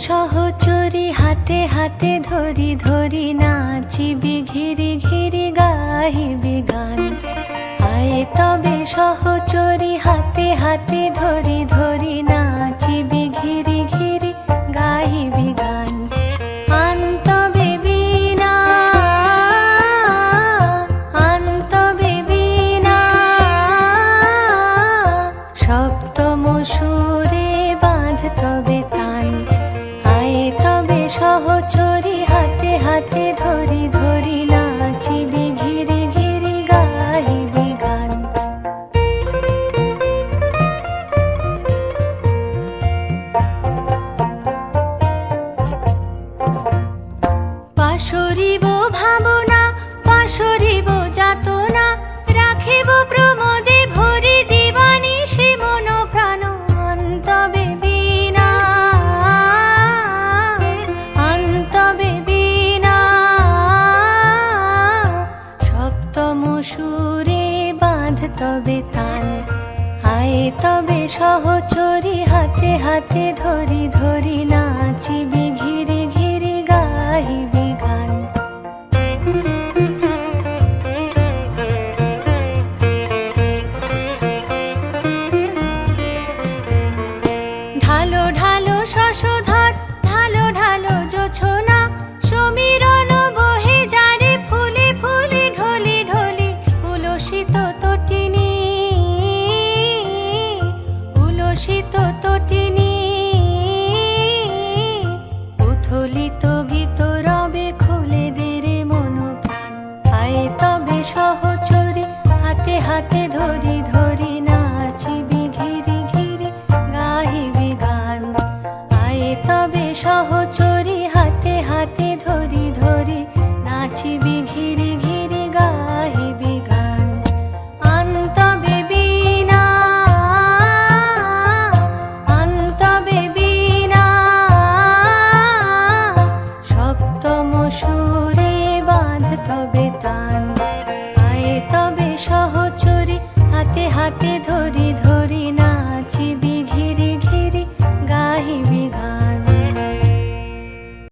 সহচরি হাতে হাতে ধরি ধরি নাচিবি ঘিরি ঘিরি গাহিবি গান। আয় তবে সহচরি হাতে হাতে ধরি ধরি নাচিবি ঘিরি ঘিরি গাহিবি গান। আনতবে বীণা আনতবে বীণা সপ্তম সুরে বাঁধ তবে তান। তবে সহচরি হাতে হাতে ধরি ধরি নাচিবি ঘিরি ঘিরি গাহিবি গান। পাশরিব ভাবনা পাশরিব যাতনা রাখিব প্রমোদে ভরি দিবানিশি মন প্রাণ। অন্তবে বীণা অন্তবে বীণা সপ্তম সুরে বাঁধ তবে তান। আয় তবে সহচরি হাতে হাতে ধরি ধরি নাচিবি ঘিরি ঘিরি গাহিবি গান। ঢালো ঢালো শশধর ঢালো ঢালো জোছনা সমীরণ বহে যারে ফুলে ফুলে ঢলি ঢলি। উলসিত তটিনী উলসিত তটিনী উথলিত গীত রবে খুলে দে রে মন প্রাণ। আয় তবে সহচরি হাতে হাতে ধরি ধরি নাচিবি ঘিরি ঘিরি গাহিবি গান। আয় তবে সহচরি হাতে হাতে ধরি ধরি নাচিবি ঘিরি ঘিরি গাহিবি গান। অন্তবে বীণা অন্তবে বীণা সপ্তম সুরে বাঁধ তবে